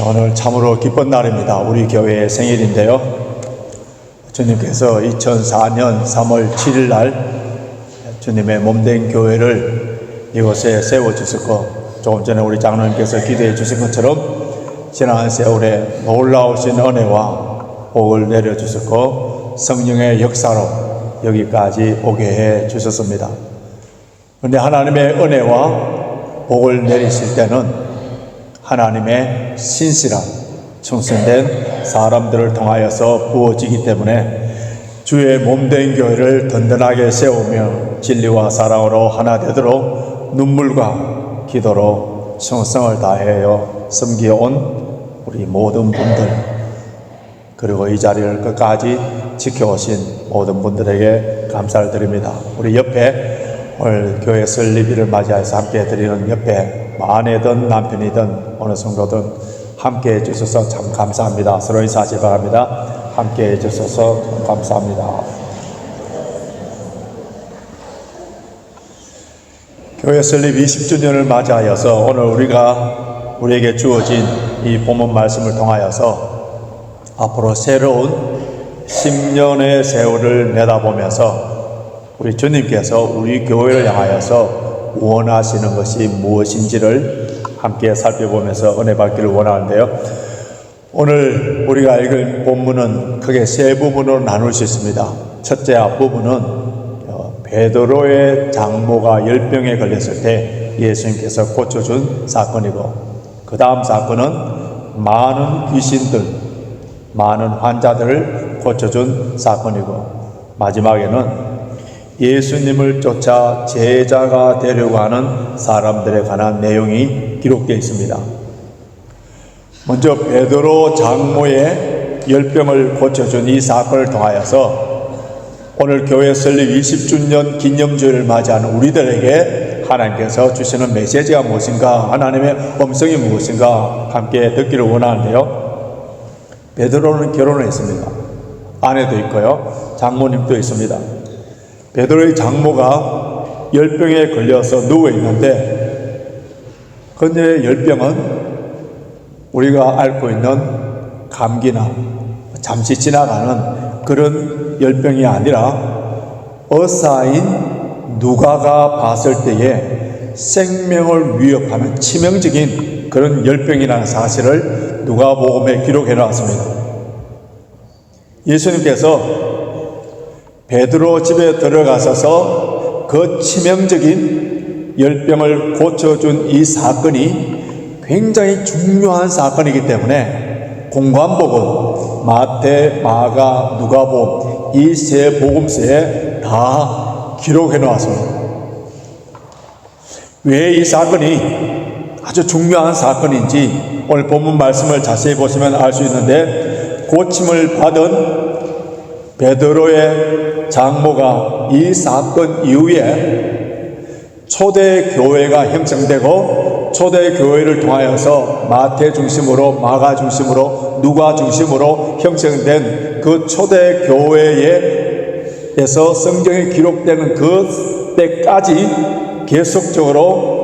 오늘 참으로 기쁜 날입니다. 우리 교회의 생일인데요. 주님께서 2004년 3월 7일 날 주님의 몸된 교회를 이곳에 세워주셨고, 조금 전에 우리 장로님께서 기도해 주신 것처럼 지난 세월에 놀라우신 은혜와 복을 내려주셨고 성령의 역사로 여기까지 오게 해 주셨습니다. 그런데 하나님의 은혜와 복을 내리실 때는 하나님의 신실한 충성된 사람들을 통하여서 부어지기 때문에 주의 몸된 교회를 든든하게 세우며 진리와 사랑으로 하나 되도록 눈물과 기도로 충성을 다하여 섬겨온 우리 모든 분들, 그리고 이 자리를 끝까지 지켜오신 모든 분들에게 감사를 드립니다. 우리 옆에 오늘 교회 설립일을 맞이해서 함께 드리는 옆에 아내든 남편이든 어느 성도든 함께 해주셔서 참 감사합니다. 서로 인사하시 바랍니다. 함께 해주셔서 참 감사합니다. 교회 설립 20주년을 맞이하여서 오늘 우리에게 주어진 이 본문 말씀을 통하여서 앞으로 새로운 10년의 세월을 내다보면서 우리 주님께서 우리 교회를 향하여서 원하시는 것이 무엇인지를 함께 살펴보면서 은혜 받기를 원하는데요. 오늘 우리가 읽을 본문은 크게 세 부분으로 나눌 수 있습니다. 첫째 앞부분은 베드로의 장모가 열병에 걸렸을 때 예수님께서 고쳐준 사건이고, 그 다음 사건은 많은 귀신들, 많은 환자들을 고쳐준 사건이고, 마지막에는 예수님을 쫓아 제자가 되려고 하는 사람들에 관한 내용이 기록되어 있습니다. 먼저 베드로 장모의 열병을 고쳐준 이 사건을 통하여서 오늘 교회 설립 20주년 기념주일을 맞이하는 우리들에게 하나님께서 주시는 메시지가 무엇인가, 하나님의 음성이 무엇인가 함께 듣기를 원하는데요. 베드로는 결혼을 했습니다. 아내도 있고요, 장모님도 있습니다. 베드로의 장모가 열병에 걸려서 누워 있는데, 그녀의 열병은 우리가 앓고 있는 감기나 잠시 지나가는 그런 열병이 아니라 의사인 누가가 봤을 때에 생명을 위협하는 치명적인 그런 열병이라는 사실을 누가복음에 기록해 놨습니다. 예수님께서 베드로 집에 들어가셔서 그 치명적인 열병을 고쳐준 이 사건이 굉장히 중요한 사건이기 때문에 공관복음, 마태, 마가, 누가복음 이 세 복음서에 다 기록해 놓았습니다. 왜 이 사건이 아주 중요한 사건인지 오늘 본문 말씀을 자세히 보시면 알 수 있는데, 고침을 받은 베드로의 장모가 이 사건 이후에 초대교회가 형성되고, 초대교회를 통하여서 마태 중심으로, 마가 중심으로, 누가 중심으로 형성된 그 초대교회에서 성경에 기록되는 그 때까지 계속적으로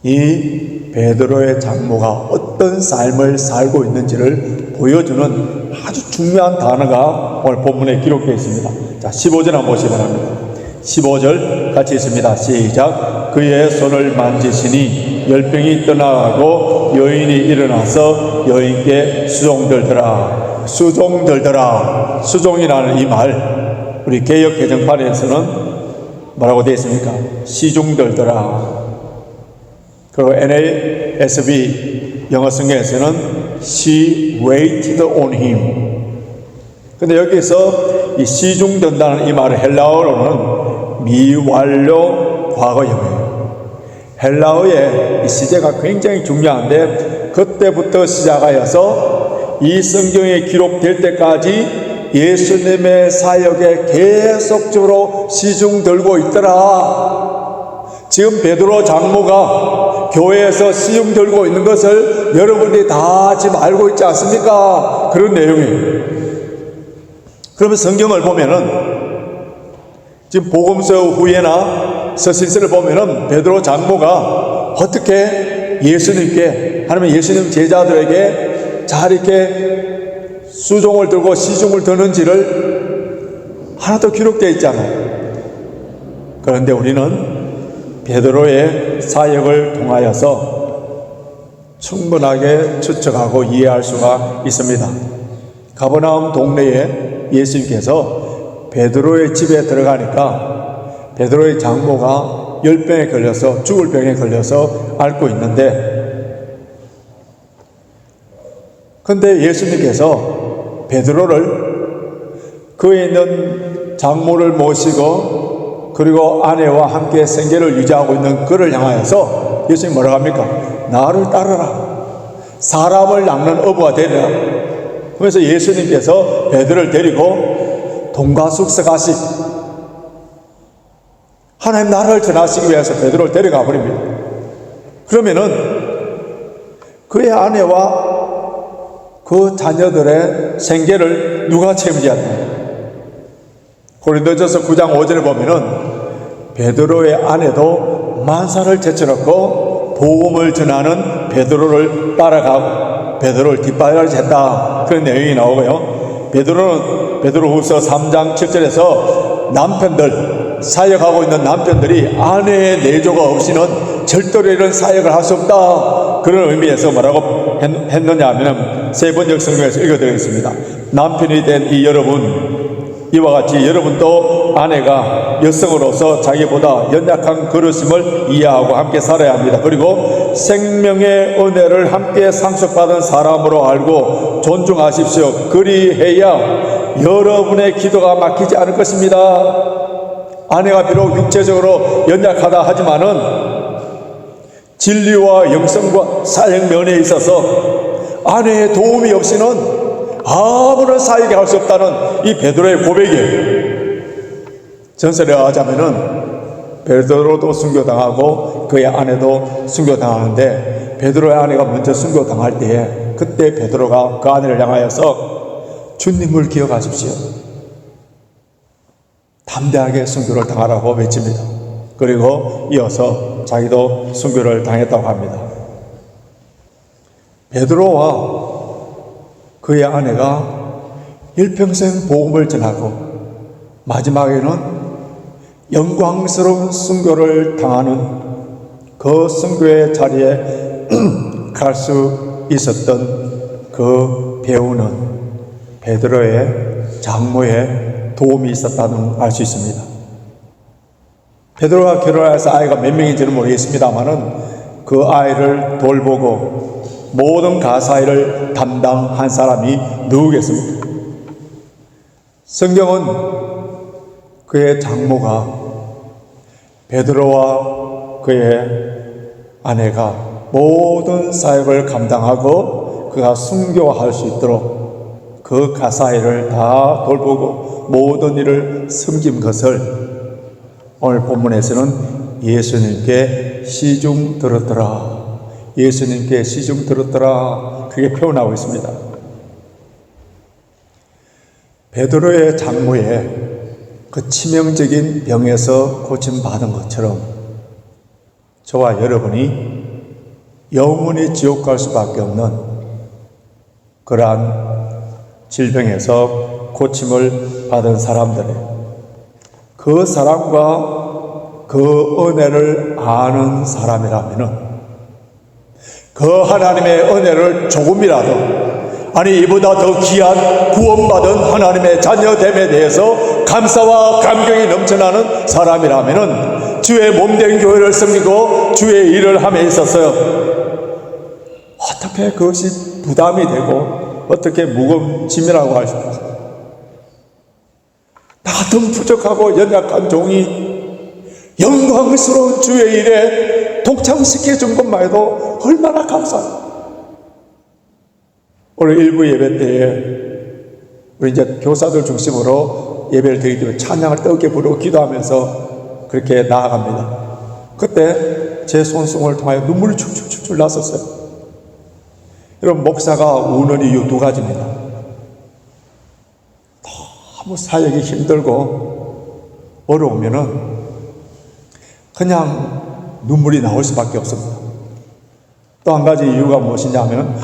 이 베드로의 장모가 어떤 삶을 살고 있는지를 보여주는 아주 중요한 단어가 오늘 본문에 기록되어 있습니다. 자, 15절 한번 보시기 바랍니다. 15절 같이 있습니다. 시작. 그의 손을 만지시니 열병이 떠나가고 여인이 일어나서 여인께 수종들더라. 수종들더라. 수종이라는 이 말, 우리 개역 개정판에서는 뭐라고 되어 있습니까? 시중들더라. 그리고 NASB 영어 성경에서는 She waited on him. 근데 여기서 이 시중된다는 이 말을 헬라어로는 미완료 과거형이에요. 헬라어의 이 시제가 굉장히 중요한데, 그때부터 시작하여서 이 성경에 기록될 때까지 예수님의 사역에 계속적으로 시중들고 있더라. 지금 베드로 장모가 교회에서 시중 들고 있는 것을 여러분들이 다 지금 알고 있지 않습니까? 그런 내용이에요. 그러면 성경을 보면은 지금 복음서 후에나 서신서를 보면은 베드로 장모가 어떻게 예수님께 하나님 예수님 제자들에게 잘 이렇게 수종을 들고 시중을 드는지를 하나도 기록되어 있지 않아요. 그런데 우리는 베드로의 사역을 통하여서 충분하게 추측하고 이해할 수가 있습니다. 가버나움 동네에 예수님께서 베드로의 집에 들어가니까 베드로의 장모가 열병에 걸려서 죽을 병에 걸려서 앓고 있는데, 근데 예수님께서 베드로를 그에 있는 장모를 모시고 그리고 아내와 함께 생계를 유지하고 있는 그를 향하여서 예수님이 뭐라고 합니까? 나를 따르라. 사람을 낚는 어부가 되리라. 그래서 예수님께서 베드로를 데리고 동가숙석하시 하나님 나라를 전하시기 위해서 베드로를 데려가 버립니다. 그러면은 그의 아내와 그 자녀들의 생계를 누가 책임져야? 고린도전서 9장 5절에 보면은 베드로의 아내도 만사를 제쳐놓고 복음을 전하는 베드로를 따라가고 베드로를 뒷바라지했다, 그런 내용이 나오고요. 베드로후서 3장 7절에서 남편들, 사역하고 있는 남편들이 아내의 내조가 없이는 절대로 이런 사역을 할 수 없다, 그런 의미에서 뭐라고 했느냐 하면 세 번역 성경에서 읽어드리겠습니다. 남편이 된 이 여러분, 이와 같이 여러분도 아내가 여성으로서 자기보다 연약한 그릇임을 이해하고 함께 살아야 합니다. 그리고 생명의 은혜를 함께 상속받은 사람으로 알고 존중하십시오. 그리해야 여러분의 기도가 막히지 않을 것입니다. 아내가 비록 육체적으로 연약하다 하지만은 진리와 영성과 사역 면에 있어서 아내의 도움이 없이는 아무런 사역이 할 수 없다는 이 베드로의 고백이에요. 전설에 하자면은 베드로도 순교당하고 그의 아내도 순교당하는데, 베드로의 아내가 먼저 순교당할 때에 그때 베드로가 그 아내를 향하여서 주님을 기억하십시오, 담대하게 순교를 당하라고 외칩니다. 그리고 이어서 자기도 순교를 당했다고 합니다. 베드로와 그의 아내가 일평생 복음을 전하고 마지막에는 영광스러운 순교를 당하는 그 순교의 자리에 갈 수 있었던 그 배우는 베드로의 장모의 도움이 있었다는 걸 알 수 있습니다. 베드로가 결혼해서 아이가 몇 명인지는 모르겠습니다만은 그 아이를 돌보고 모든 가사일을 담당한 사람이 누구겠습니까? 성경은 그의 장모가 베드로와 그의 아내가 모든 사역을 감당하고 그가 순교할 수 있도록 그 가사일을 다 돌보고 모든 일을 섬긴 것을 오늘 본문에서는 예수님께 시중 들었더라, 예수님께 시중 들었더라, 그게 표현하고 있습니다. 베드로의 장모의 그 치명적인 병에서 고침받은 것처럼 저와 여러분이 영원히 지옥 갈 수밖에 없는 그러한 질병에서 고침을 받은 사람들의 그 사람과 그 은혜를 아는 사람이라면은 그 하나님의 은혜를 조금이라도, 아니 이보다 더 귀한 구원받은 하나님의 자녀됨에 대해서 감사와 감격이 넘쳐나는 사람이라면은 주의 몸된 교회를 섬기고 주의 일을 함에 있어서 어떻게 그것이 부담이 되고 어떻게 무거운 짐이라고 할 수 있습니까? 나 같은 부족하고 연약한 종이 영광스러운 주의 일에 동참시켜 준 것만 해도 얼마나 감사합니다. 오늘 일부 예배 때에 우리 이제 교사들 중심으로 예배를 드리기 때문에 찬양을 뜨겁게 부르고 기도하면서 그렇게 나아갑니다. 그때 제 손수건을 통하여 눈물이 출출출출 났었어요. 여러분, 목사가 우는 이유 두 가지입니다. 너무 사역이 힘들고 어려우면은 그냥 눈물이 나올 수밖에 없습니다. 또 또 한 가지 이유가 무엇이냐면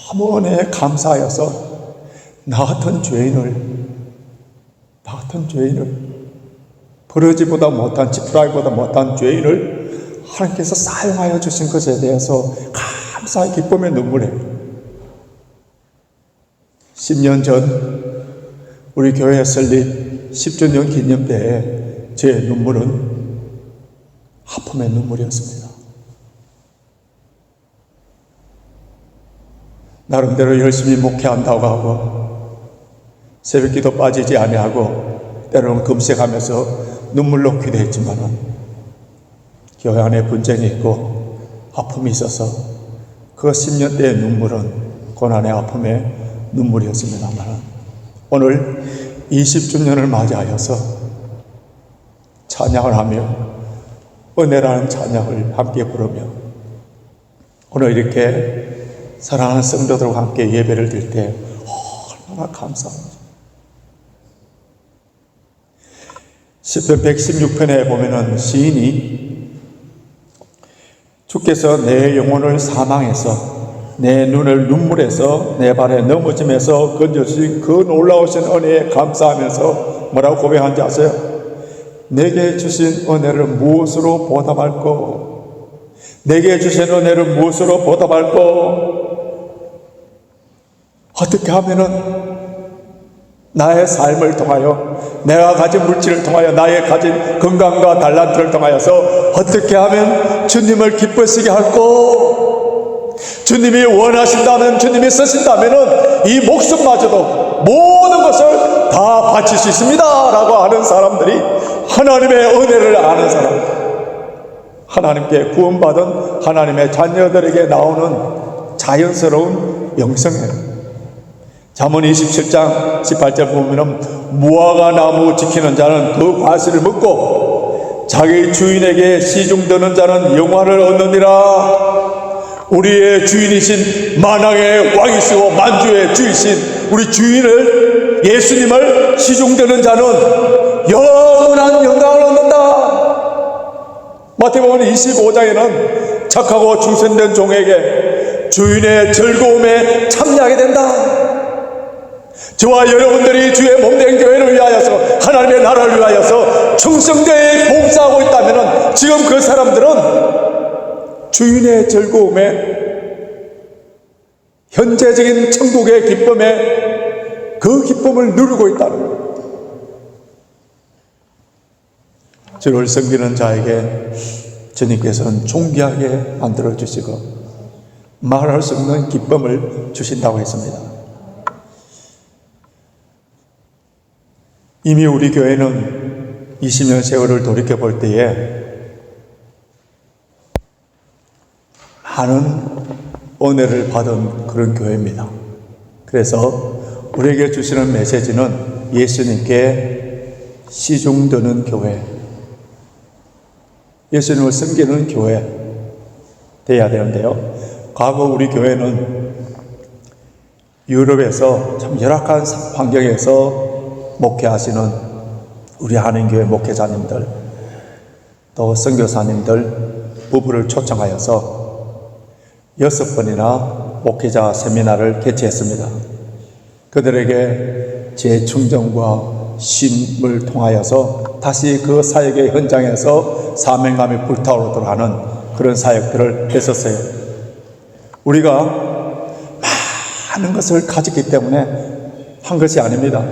너무 은혜에 감사하여서 나 같은 죄인을 버러지보다 못한, 지푸라기보다 못한 죄인을 하나님께서 사용하여 주신 것에 대해서 감사의 기쁨의 눈물에 10년 전 우리 교회 설립 10주년 기념 때에 제 눈물은 아픔의 눈물이었습니다. 나름대로 열심히 목회한다고 하고 새벽기도 빠지지 아니하고 때로는 금식하면서 눈물로 기도했지만은 교회 안에 분쟁이 있고 아픔이 있어서 그 10년 때의 눈물은 고난의 아픔의 눈물이었습니다만 오늘 20주년을 맞이하여서 찬양을 하며 은혜라는 찬양을 함께 부르며 오늘 이렇게 사랑하는 성도들과 함께 예배를 드릴 때 얼마나 감사합니다. 시편 116편에 보면은 시인이 주께서 내 영혼을 사망해서 내 눈을 눈물에서 내 발에 넘어짐에서 건져주신 그 놀라우신 은혜에 감사하면서 뭐라고 고백한지 아세요? 내게 주신 은혜를 무엇으로 보답할꼬? 내게 주신 은혜를 무엇으로 보답할꼬? 어떻게 하면은 나의 삶을 통하여 내가 가진 물질을 통하여 나의 가진 건강과 달란트를 통하여서 어떻게 하면 주님을 기쁘시게 할꼬? 주님이 원하신다면 주님이 쓰신다면은 이 목숨마저도 모든 것을 다 바칠 수 있습니다 라고 하는 사람들이 하나님의 은혜를 아는 사람, 하나님께 구원받은 하나님의 자녀들에게 나오는 자연스러운 영성이에요. 잠언 27장 18절 보면은 무화과 나무 지키는 자는 그 과실을 먹고 자기 주인에게 시중드는 자는 영화를 얻느니라. 우리의 주인이신 만왕의 왕이시고 만주의 주이신 우리 주인을 예수님을 시중드는 자는 영원한 영광을 얻는다. 마태복음 25장에는 착하고 충성된 종에게 주인의 즐거움에 참여하게 된다. 저와 여러분들이 주의 몸된 교회를 위하여서 하나님의 나라를 위하여서 충성되이 봉사하고 있다면 지금 그 사람들은 주인의 즐거움에 현재적인 천국의 기쁨에 그 기쁨을 누리고 있다는 거예요. 주를 섬기는 자에게 주님께서는 존귀하게 만들어 주시고 말할 수 없는 기쁨을 주신다고 했습니다. 이미 우리 교회는 20년 세월을 돌이켜볼 때에 많은 은혜를 받은 그런 교회입니다. 그래서 우리에게 주시는 메시지는 예수님께 시중드는 교회, 예수님을 섬기는 교회 되어야 되는데요. 과거 우리 교회는 유럽에서 참 열악한 환경에서 목회하시는 우리 한인교회 목회자님들 또 선교사님들 부부를 초청하여서 6번이나 목회자 세미나를 개최했습니다. 그들에게 재충전과 쉼을 통하여서 다시 그 사역의 현장에서 사명감이 불타오르도록 하는 그런 사역들을 했었어요. 우리가 많은 것을 가졌기 때문에 한 것이 아닙니다.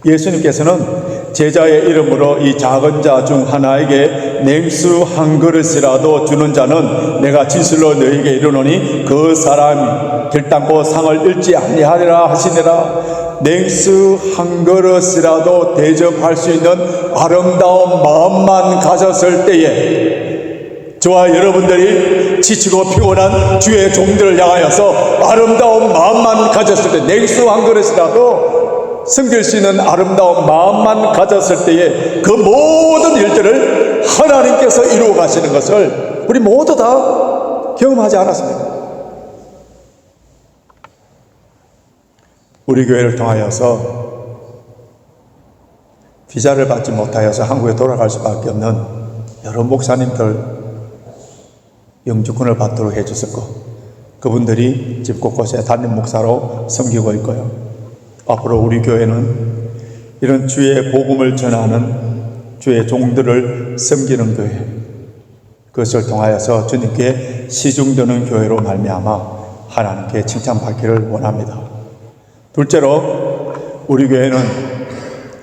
예수님께서는 제자의 이름으로 이 작은 자 중 하나에게 냉수 한 그릇이라도 주는 자는 내가 진실로 너희에게 이르노니 그 사람이 결단코 상을 잃지 아니하리라 하시니라. 냉수 한 그릇이라도 대접할 수 있는 아름다운 마음만 가졌을 때에 저와 여러분들이 지치고 피곤한 주의 종들을 향하여서 아름다운 마음만 가졌을 때 냉수 한 그릇이라도 섬길 수 있는 아름다운 마음만 가졌을 때에 그 모든 일들을 하나님께서 이루어 가시는 것을 우리 모두 다 경험하지 않았습니까? 우리 교회를 통하여서 비자를 받지 못하여서 한국에 돌아갈 수밖에 없는 여러 목사님들, 영주권을 받도록 해주셨고, 그분들이 집 곳곳에 담임 목사로 섬기고 있고요. 앞으로 우리 교회는 이런 주의 복음을 전하는 주의 종들을 섬기는 교회, 그것을 통하여서 주님께 시중되는 교회로 말미암아 하나님께 칭찬받기를 원합니다. 둘째로, 우리 교회는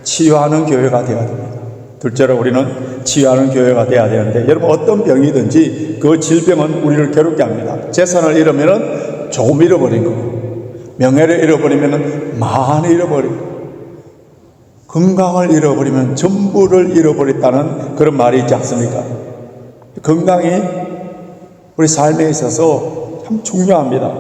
치유하는 교회가 되어야 됩니다. 둘째로, 우리는 치유하는 교회가 되어야 되는데, 여러분, 어떤 병이든지 그 질병은 우리를 괴롭게 합니다. 재산을 잃으면 조금 잃어버린 거고, 명예를 잃어버리면 많이 잃어버리고, 건강을 잃어버리면 전부를 잃어버렸다는 그런 말이 있지 않습니까? 건강이 우리 삶에 있어서 참 중요합니다.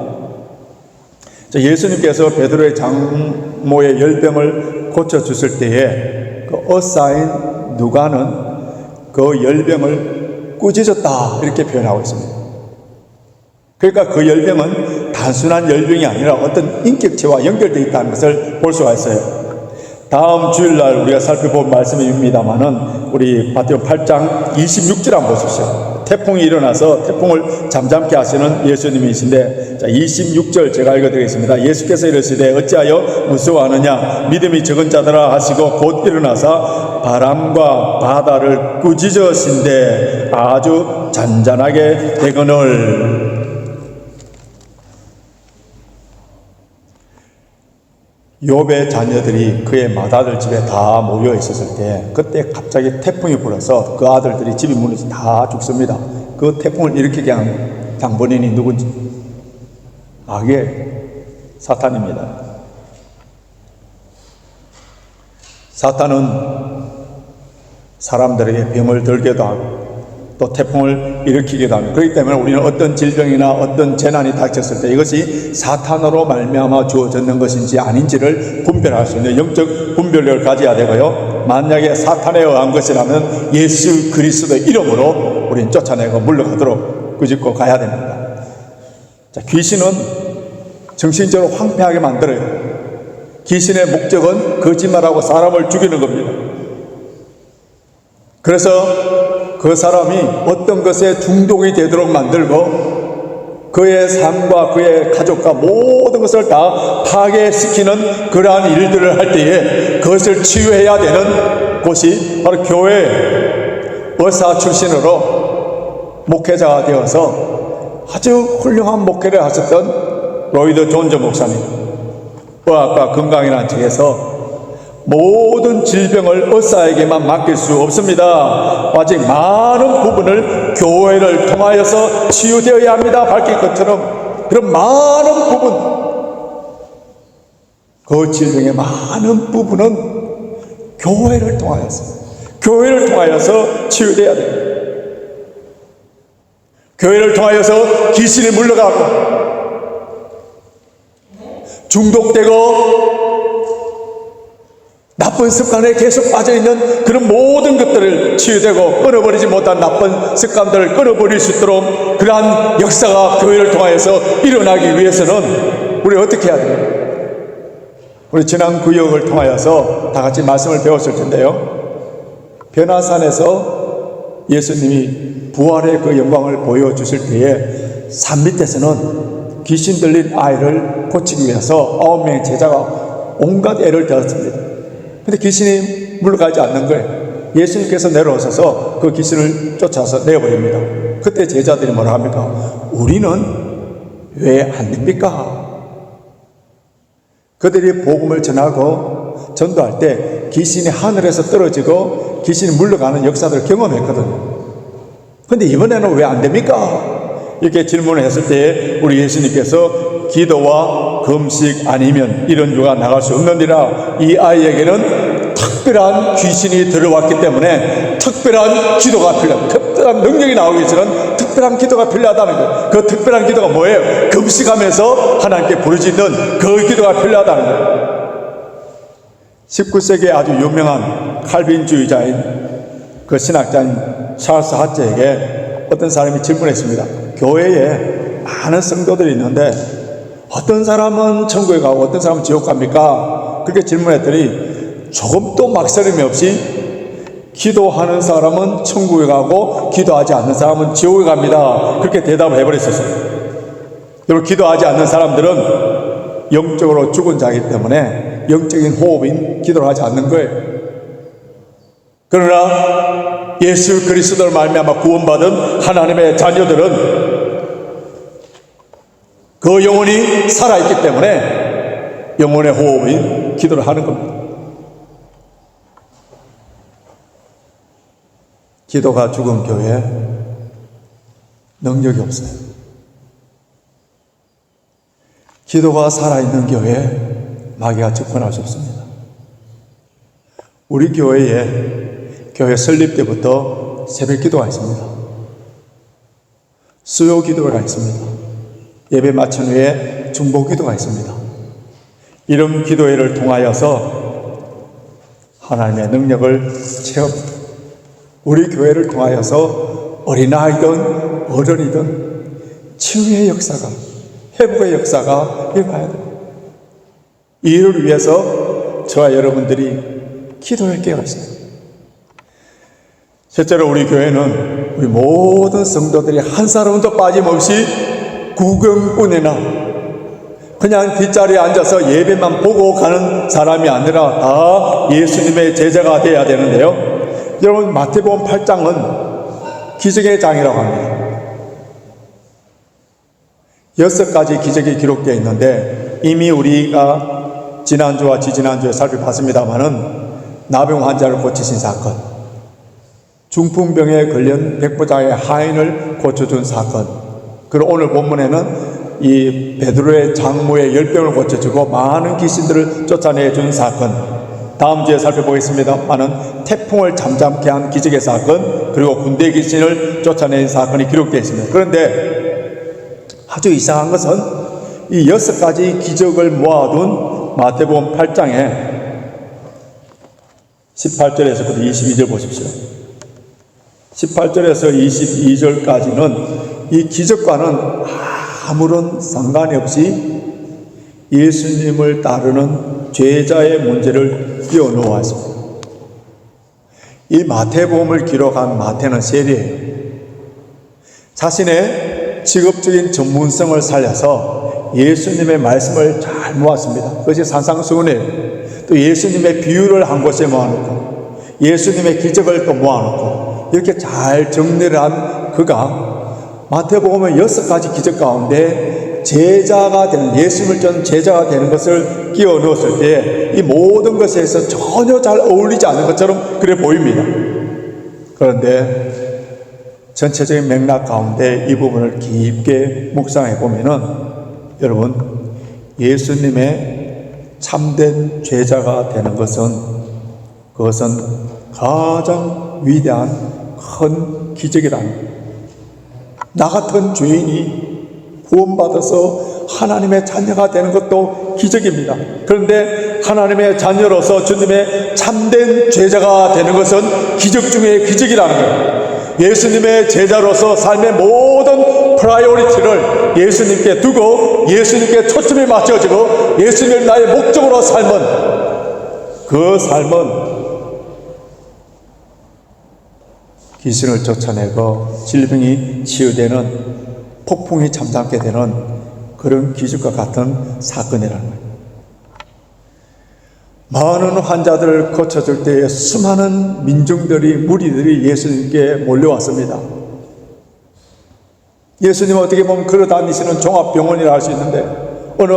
예수님께서 베드로의 장모의 열병을 고쳐주실 때에 그 어사인 누가는 그 열병을 꾸짖었다, 이렇게 표현하고 있습니다. 그러니까 그 열병은 단순한 열병이 아니라 어떤 인격체와 연결되어 있다는 것을 볼 수가 있어요. 다음 주일날 우리가 살펴볼 말씀입니다만은 우리 마태복음 8장 26절 한번 보십시오. 태풍이 일어나서 태풍을 잠잠케 하시는 예수님이신데, 자, 26절 제가 읽어드리겠습니다. 예수께서 이르시되 어찌하여 무서워하느냐, 믿음이 적은 자들아 하시고 곧 일어나사 바람과 바다를 꾸짖으신데 아주 잔잔하게 되거늘. 욥의 자녀들이 그의 맏아들 집에 다 모여 있었을 때, 그때 갑자기 태풍이 불어서 그 아들들이 집이 무너져 다 죽습니다. 그 태풍을 일으키게 한 장본인이 누군지, 악의 사탄입니다. 사탄은 사람들에게 병을 들게도 하고 또 태풍을 일으키기도 합니다. 그렇기 때문에 우리는 어떤 질병이나 어떤 재난이 닥쳤을 때 이것이 사탄으로 말미암아 주어졌는 것인지 아닌지를 분별할 수 있는 영적 분별력을 가져야 되고요. 만약에 사탄에 의한 것이라면 예수 그리스도의 이름으로 우리는 쫓아내고 물러가도록 꾸짖고 가야 됩니다. 자, 귀신은 정신적으로 황폐하게 만들어요. 귀신의 목적은 거짓말하고 사람을 죽이는 겁니다. 그래서 그 사람이 어떤 것에 중독이 되도록 만들고 그의 삶과 그의 가족과 모든 것을 다 파괴시키는 그러한 일들을 할 때에 그것을 치유해야 되는 곳이 바로 교회 의사 출신으로 목회자가 되어서 아주 훌륭한 목회를 하셨던 로이드 존즈 목사님, 의학과 건강이라는 책에서 모든 질병을 의사에게만 맡길 수 없습니다. 아직 많은 부분을 교회를 통하여서 치유되어야 합니다. 밝힐 것처럼 그런 많은 부분, 그 질병의 많은 부분은 교회를 통하여서 치유되어야 됩니다. 교회를 통하여서 귀신이 물러가고 중독되고 나쁜 습관에 계속 빠져있는 그런 모든 것들을 치유되고 끊어버리지 못한 나쁜 습관들을 끊어버릴 수 있도록 그러한 역사가 교회를 통하여서 일어나기 위해서는 우리 어떻게 해야 돼요? 우리 지난 구역을 통하여서 다 같이 말씀을 배웠을 텐데요, 변화산에서 예수님이 부활의 그 영광을 보여주실 때에 산 밑에서는 귀신 들린 아이를 고치기 위해서 9명의 제자가 온갖 애를 대었습니다. 근데 귀신이 물러가지 않는 거예요. 예수님께서 내려오셔서 그 귀신을 쫓아서 내어버립니다. 그때 제자들이 뭐라 합니까? 우리는 왜 안 됩니까? 그들이 복음을 전하고 전도할 때 귀신이 하늘에서 떨어지고 귀신이 물러가는 역사들을 경험했거든요. 근데 이번에는 왜 안 됩니까? 이렇게 질문을 했을 때 우리 예수님께서 기도와 금식 아니면 이런 유가 나갈 수 없느니라. 이 아이에게는 특별한 귀신이 들어왔기 때문에 특별한 기도가 필요합니다. 특별한 능력이 나오기 위해서는 특별한 기도가 필요하다는 거예요. 그 특별한 기도가 뭐예요? 금식하면서 하나님께 부르짖는 그 기도가 필요하다는 거예요. 19세기에 아주 유명한 칼빈주의자인 그 신학자인 찰스 하츠에게 어떤 사람이 질문했습니다. 교회에 많은 성도들이 있는데 어떤 사람은 천국에 가고 어떤 사람은 지옥 갑니까? 그렇게 질문했더니 조금도 막설림이 없이 기도하는 사람은 천국에 가고 기도하지 않는 사람은 지옥에 갑니다. 그렇게 대답을 해버렸었어요. 여러분, 기도하지 않는 사람들은 영적으로 죽은 자이기 때문에 영적인 호흡인 기도를 하지 않는 거예요. 그러나 예수 그리스도를 말미암아 구원받은 하나님의 자녀들은 그 영혼이 살아있기 때문에 영혼의 호흡인 기도를 하는 겁니다. 기도가 죽은 교회에 능력이 없어요. 기도가 살아있는 교회에 마귀가 접근할 수 없습니다. 우리 교회에 교회 설립 때부터 새벽 기도가 있습니다. 수요 기도가 있습니다. 예배 마친 후에 중보 기도가 있습니다. 이런 기도회를 통하여서 하나님의 능력을 체험합니다. 우리 교회를 통하여서 어린아이든 어른이든 치유의 역사가, 회복의 역사가 일어나야 됩니다. 이 일을 위해서 저와 여러분들이 기도를 깨웠어요. 실제로 우리 교회는 우리 모든 성도들이 한 사람도 빠짐없이 구경꾼이나 그냥 뒷자리에 앉아서 예배만 보고 가는 사람이 아니라 다 예수님의 제자가 되어야 되는데요. 여러분, 마태복음 8장은 기적의 장이라고 합니다. 6가지 기적이 기록되어 있는데 이미 우리가 지난주와 지지난주에 살펴봤습니다마는 나병 환자를 고치신 사건, 중풍병에 걸린 백부장의 하인을 고쳐준 사건, 그리고 오늘 본문에는 이 베드로의 장모의 10병을 고쳐주고 많은 귀신들을 쫓아내준 사건, 다음 주에 살펴보겠습니다만은 태풍을 잠잠케 한 기적의 사건, 그리고 군대 귀신을 쫓아낸 사건이 기록되어 있습니다. 그런데 아주 이상한 것은 이 6가지 기적을 모아둔 마태복음 8장에 18절에서부터 22절 보십시오. 18절에서 22절까지는 이 기적과는 아무런 상관이 없이 예수님을 따르는 죄자의 문제를 띄워놓았습니다. 이 마태복음을 기록한 마태는 세리예요. 자신의 직업적인 전문성을 살려서 예수님의 말씀을 잘 모았습니다. 그것이 산상수훈이에요. 또 예수님의 비유를 한 곳에 모아놓고 예수님의 기적을 또 모아놓고 이렇게 잘 정리를 한 그가 마태복음의 6가지 기적 가운데 제자가 되는, 예수님을 전 제자가 되는 것을 끼워 넣었을 때 이 모든 것에서 전혀 잘 어울리지 않는 것처럼 그래 보입니다. 그런데 전체적인 맥락 가운데 이 부분을 깊게 묵상해 보면은 여러분, 예수님의 참된 제자가 되는 것은 그것은 가장 위대한 큰 기적이랍니다. 나 같은 죄인이 구원받아서 하나님의 자녀가 되는 것도 기적입니다. 그런데 하나님의 자녀로서 주님의 참된 제자가 되는 것은 기적 중에 기적이라는 거예요. 예수님의 제자로서 삶의 모든 프라이오리티를 예수님께 두고 예수님께 초점이 맞춰지고 예수님을 나의 목적으로 삶은 그 삶은 귀신을 쫓아내고 질병이 치유되는, 폭풍이 잠잠게 되는 그런 기적과 같은 사건이라는 거예요. 많은 환자들을 고쳐줄 때에 수많은 민중들이, 무리들이 예수님께 몰려왔습니다. 예수님은 어떻게 보면 걸어다니시는 종합병원이라 할 수 있는데 어느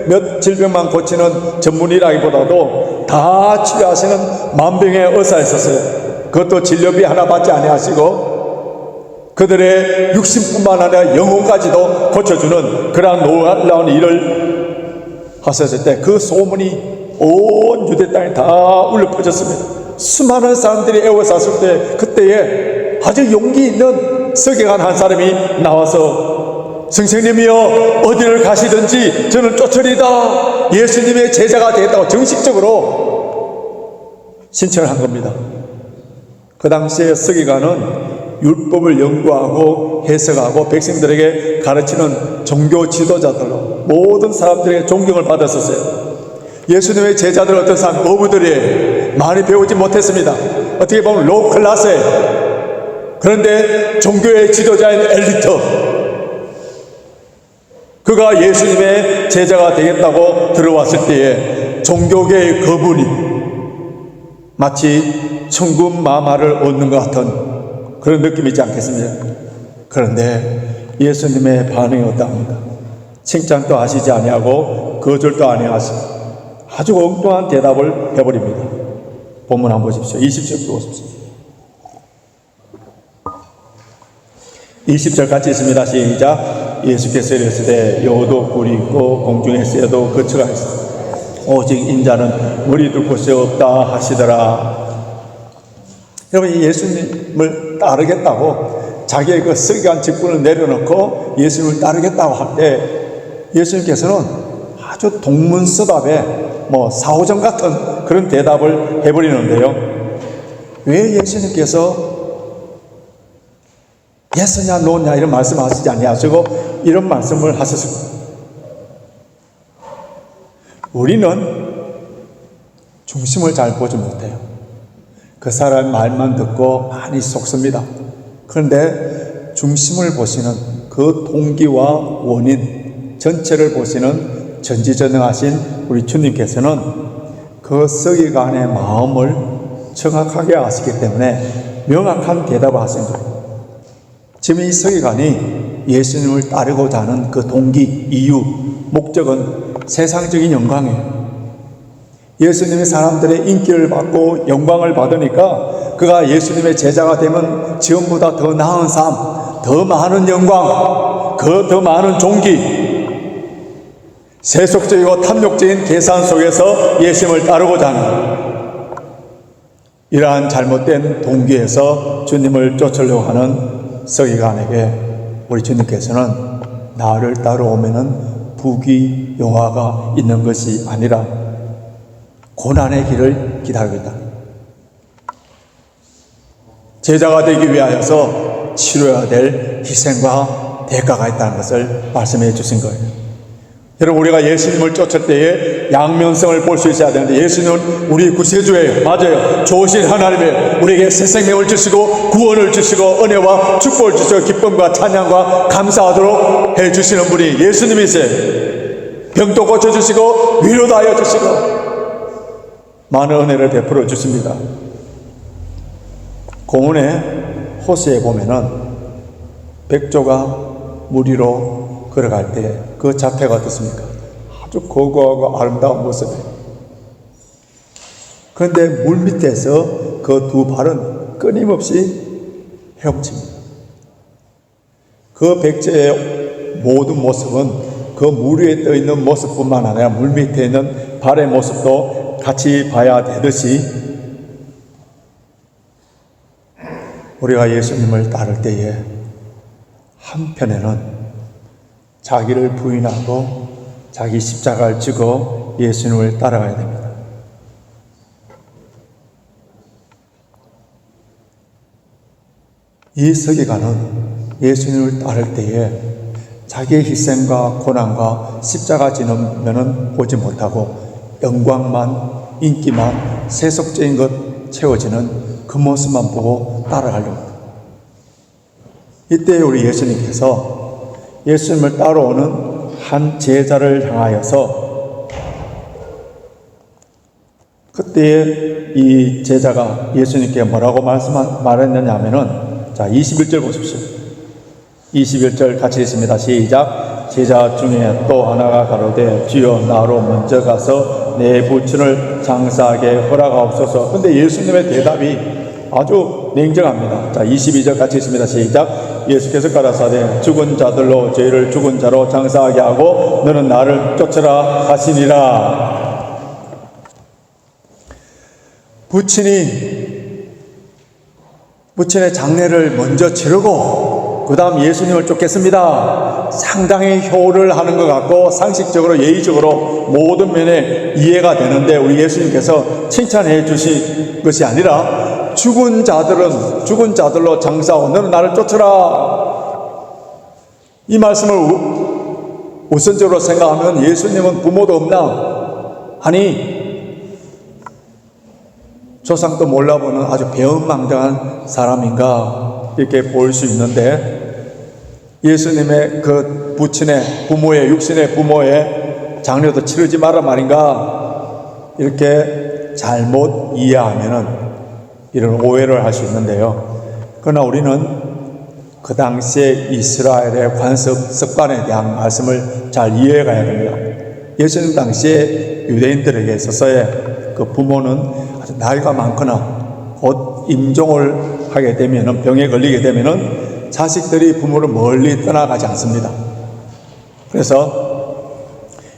몇 질병만 고치는 전문의라기보다도 다 치료하시는 만병의 의사였었어요. 그것도 진료비 하나 받지 아니하시고 그들의 육신뿐만 아니라 영혼까지도 고쳐주는 그러한 놀라운 일을 하셨을 때 그 소문이 온 유대 땅에 다 울려 퍼졌습니다. 수많은 사람들이 애워쌌을 때 그때에 아주 용기 있는 서기관 한 사람이 나와서 선생님이여 어디를 가시든지 저는 쫓으리다, 예수님의 제자가 되겠다고 정식적으로 신청을 한 겁니다. 그 당시에 서기관은 율법을 연구하고 해석하고 백성들에게 가르치는 종교 지도자들로 모든 사람들에게 존경을 받았었어요. 예수님의 제자들 어떤 사람, 어부들이 많이 배우지 못했습니다. 어떻게 보면 로우 클래스예요. 그런데 종교의 지도자인 엘리트, 그가 예수님의 제자가 되겠다고 들어왔을 때에 종교계의 거분이 마치 천군 마마를 얻는 것 같은 그런 느낌이 있지 않겠습니까? 그런데 예수님의 반응이 어떠합니까? 칭찬도 하시지 아니하고 거절도 아니하시고 아주 엉뚱한 대답을 해버립니다. 본문 한번 보십시오. 20절 보십시오. 20절 같이 있습니다. 시작. 예수께서 이르시되 여우도 굴이 있고 공중에 새도 거처가 있어 오직 인자는 물이 둘 곳이 없다 하시더라. 여러분, 이 예수님을 따르겠다고 자기의 그 서기관 직분을 내려놓고 예수님을 따르겠다고 할 때 예수님께서는 아주 동문서답에 사오정 같은 그런 대답을 해버리는데요. 왜 예수님께서 예스냐 노냐 이런 말씀 하시지 아니하시고 이런 말씀을 하셨습니다. 우리는 중심을 잘 보지 못해요. 그 사람 말만 듣고 많이 속습니다. 그런데 중심을 보시는 그 동기와 원인 전체를 보시는 전지전능하신 우리 주님께서는 그 서기관의 마음을 정확하게 아시기 때문에 명확한 대답을 하신 거예요. 지금 이 서기관이 예수님을 따르고자 하는 그 동기, 이유, 목적은 세상적인 영광이에요. 예수님이 사람들의 인기를 받고 영광을 받으니까 그가 예수님의 제자가 되면 지금보다 더 나은 삶, 더 많은 영광, 더 많은 존귀, 세속적이고 탐욕적인 계산 속에서 예수님을 따르고자 하는 이러한 잘못된 동기에서 주님을 쫓으려고 하는 서기관에게 우리 주님께서는 나를 따라오면은 부귀 영화가 있는 것이 아니라 고난의 길을 기다리고 있다. 제자가 되기 위하여서 치러야 될 희생과 대가가 있다는 것을 말씀해 주신 거예요. 여러분, 우리가 예수님을 쫓을 때에 양면성을 볼 수 있어야 되는데 예수님은 우리 구세주예요. 맞아요. 좋으신 하나님의 우리에게 새 생명을 주시고 구원을 주시고 은혜와 축복을 주시고 기쁨과 찬양과 감사하도록 해주시는 분이 예수님이세요. 병도 고쳐주시고 위로도 하여 주시고 많은 은혜를 베풀어 주십니다. 고문의 호세에 보면은 백조가 물 위로 걸어갈 때 그 자태가 어떻습니까? 아주 고고하고 아름다운 모습이에요. 그런데 물 밑에서 그 두 발은 끊임없이 헤엄칩니다. 그 백제의 모든 모습은 그 물 위에 떠 있는 모습뿐만 아니라 물 밑에 있는 발의 모습도 같이 봐야 되듯이 우리가 예수님을 따를 때에 한편에는 자기를 부인하고 자기 십자가를 지고 예수님을 따라가야 됩니다. 이 서기관은 예수님을 따를 때에 자기의 희생과 고난과 십자가 지는 면은 보지 못하고 영광만, 인기만, 세속적인 것 채워지는 그 모습만 보고 따라가려고 합니다. 이때 우리 예수님께서 예수님을 따라오는 한 제자를 향하여서 그때에 이 제자가 예수님께 뭐라고 말했느냐 하면은 자 21절 보십시오. 21절 같이 있습니다. 시작. 제자 중에 또 하나가 가로되 주여 나로 먼저 가서 내 부친을 장사하게 허락하옵소서. 근데 예수님의 대답이 아주 냉정합니다. 자 22절 같이 있습니다. 시작. 예수께서 가라사대 죽은 자들로 저희를 죽은 자로 장사하게 하고 너는 나를 쫓으라 하시니라. 부친의 장례를 먼저 치르고 그 다음 예수님을 쫓겠습니다. 상당히 효를 하는 것 같고 상식적으로 예의적으로 모든 면에 이해가 되는데 우리 예수님께서 칭찬해 주신 것이 아니라 죽은 자들은 죽은 자들로 장사하고 너는 나를 쫓으라. 이 말씀을 우선적으로 생각하면 예수님은 부모도 없나? 아니, 조상도 몰라보는 아주 배은망덕한 사람인가 이렇게 볼 수 있는데, 예수님의 그 부친의 부모의 육신의 부모의 장례도 치르지 마라 말인가 이렇게 잘못 이해하면은 이런 오해를 할 수 있는데요. 그러나 우리는 그 당시에 이스라엘의 관습 습관에 대한 말씀을 잘 이해해 가야 됩니다. 예수님 당시에 유대인들에게 있어서의 그 부모는 아주 나이가 많거나 곧 임종을 하게 되면은, 병에 걸리게 되면은 자식들이 부모를 멀리 떠나가지 않습니다. 그래서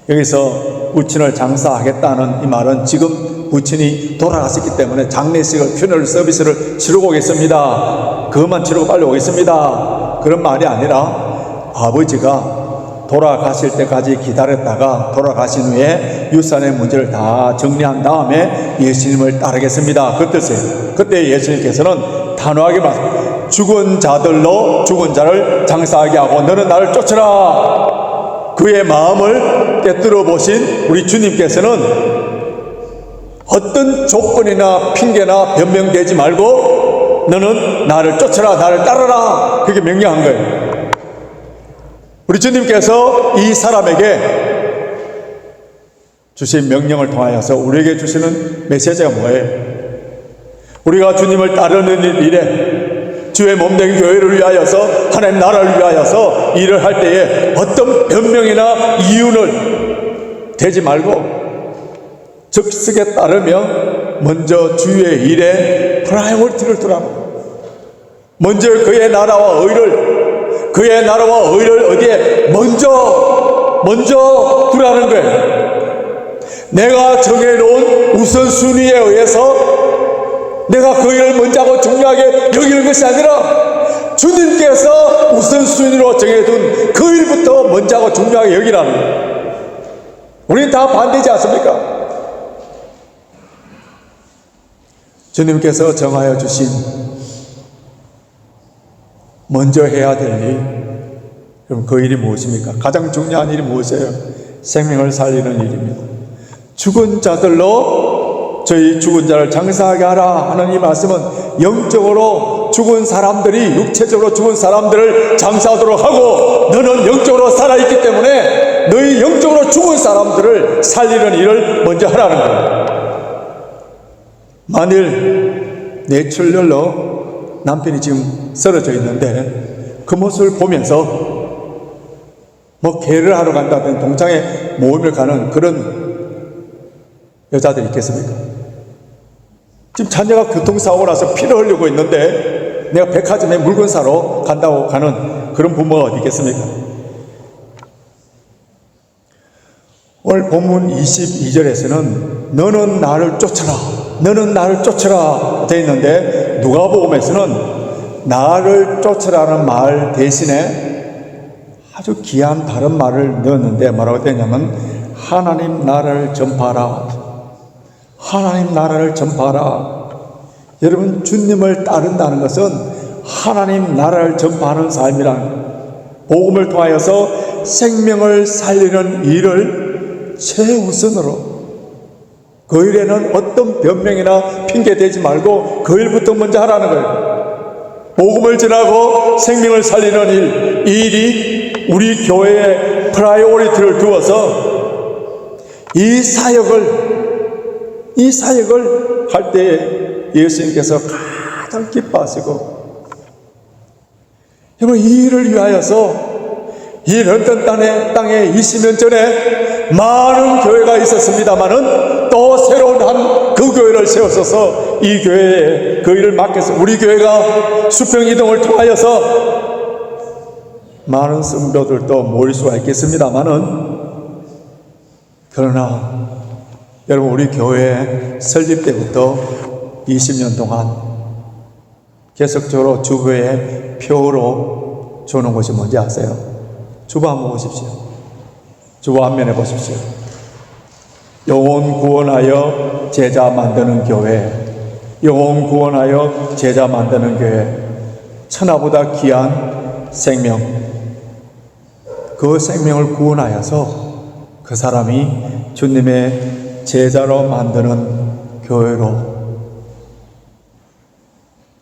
여기서 부친을 장사하겠다는 이 말은 지금 부친이 돌아갔었기 때문에 장례식을, 퓨너럴 서비스를 치르고 오겠습니다, 그것만 치르고 빨리 오겠습니다, 그런 말이 아니라 아버지가 돌아가실 때까지 기다렸다가 돌아가신 후에 유산의 문제를 다 정리한 다음에 예수님을 따르겠습니다, 그 뜻이에요. 그때 예수님께서는 단호하게 말씀, 죽은 자들로 죽은 자를 장사하게 하고 너는 나를 쫓으라. 그의 마음을 꿰뚫어 보신 우리 주님께서는 어떤 조건이나 핑계나 변명되지 말고 너는 나를 쫓으라, 나를 따르라, 그렇게 명령한 거예요. 우리 주님께서 이 사람에게 주신 명령을 통하여서 우리에게 주시는 메시지가 뭐예요? 우리가 주님을 따르는 일에, 주의 몸된 교회를 위하여서, 하나님 나라를 위하여서 일을 할 때에 어떤 변명이나 이유를 대지 말고 적석에 따르며 먼저 주의 일에 프라이어리티를 두라고, 먼저 그의 나라와 의를 어디에 먼저 두라는 거예요. 내가 정해놓은 우선순위에 의해서 내가 그 일을 먼저 하고 중요하게 여기는 것이 아니라 주님께서 우선순위로 정해둔 그 일부터 먼저 하고 중요하게 여기라는 거예요. 우리는 다 반대지 않습니까? 주님께서 정하여 주신 먼저 해야 될 일, 그럼 그 일이 무엇입니까? 가장 중요한 일이 무엇이에요? 생명을 살리는 일입니다. 죽은 자들로 저희 죽은 자를 장사하게 하라 하는 이 말씀은 영적으로 죽은 사람들이, 육체적으로 죽은 사람들을 장사하도록 하고, 너는 영적으로 살아있기 때문에 너희 영적으로 죽은 사람들을 살리는 일을 먼저 하라는 거예요. 만일 뇌출혈로 남편이 지금 쓰러져 있는데 그 모습을 보면서 개를 하러 간다든지 동창회 모임을 가는 그런 여자들이 있겠습니까? 지금 자녀가 교통사고 나서 피를 흘리고 있는데 내가 백화점에 물건 사러 간다고 가는 그런 부모가 어디 있겠습니까? 오늘 본문 22절에서는 너는 나를 쫓아라, 너는 나를 쫓아라 되어 있는데, 누가복음에서는 나를 쫓으라는 말 대신에 아주 귀한 다른 말을 넣었는데 뭐라고 되냐면 하나님 나라를 전파하라, 하나님 나라를 전파하라. 여러분, 주님을 따른다는 것은 하나님 나라를 전파하는 삶이란, 복음을 통하여서 생명을 살리는 일을 최우선으로, 그 일에는 어떤 변명이나 핑계 대지 말고 그 일부터 먼저 하라는 거예요. 복음을 전하고 생명을 살리는 일, 이 일이 우리 교회에 프라이어리티를 두어서 이 사역을 할 때에 예수님께서 가장 기뻐하시고, 여러분, 이 일을 위하여서 이 런던 땅에 20년 전에 많은 교회가 있었습니다마는 또 새로운 한 그 교회를 세웠어서 이 교회에 그 일을 맡겨서 우리 교회가 수평 이동을 통하여서 많은 성도들도 모일 수가 있겠습니다마는, 그러나 여러분, 우리 교회 설립 때부터 20년 동안 계속적으로 주보에 표로 주는 것이 뭔지 아세요? 주보 한번 보십시오. 주보 한 면에 보십시오. 영혼 구원하여 제자 만드는 교회, 영혼 구원하여 제자 만드는 교회, 천하보다 귀한 생명, 그 생명을 구원하여서 그 사람이 주님의 제자로 만드는 교회로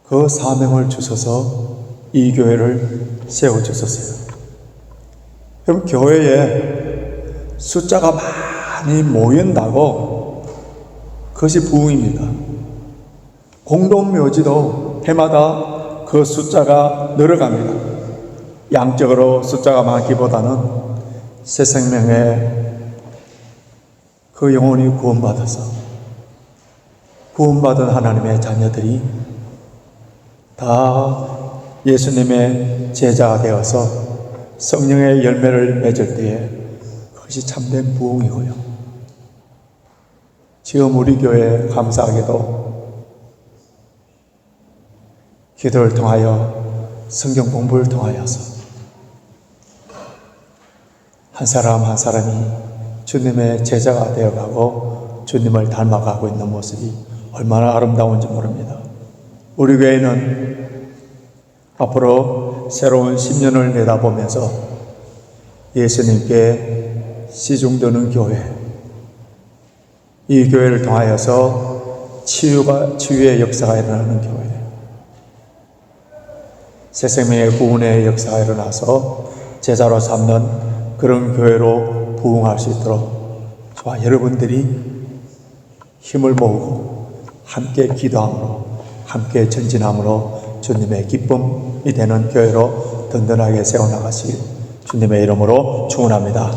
그 사명을 주셔서 이 교회를 세워주셨어요. 그럼 교회에 숫자가 많이 모인다고 그것이 부흥입니다. 공동묘지도 해마다 그 숫자가 늘어갑니다. 양적으로 숫자가 많기보다는 새 생명의 그 영혼이 구원받아서 구원받은 하나님의 자녀들이 다 예수님의 제자가 되어서 성령의 열매를 맺을 때에 그것이 참된 부흥이고요. 지금 우리 교회 감사하게도 기도를 통하여 성경 공부를 통하여서 한 사람 한 사람이 주님의 제자가 되어가고 주님을 닮아가고 있는 모습이 얼마나 아름다운지 모릅니다. 우리 교회는 앞으로 새로운 10년을 내다보면서 예수님께 시중드는 교회, 이 교회를 통하여서 치유의 역사가 일어나는 교회, 새 생명의 구원의 역사가 일어나서 제자로 삼는 그런 교회로 부흥할 수 있도록 저와 여러분들이 힘을 모으고 함께 기도함으로 함께 전진함으로 주님의 기쁨이 되는 교회로 든든하게 세워나가시길 주님의 이름으로 축원합니다.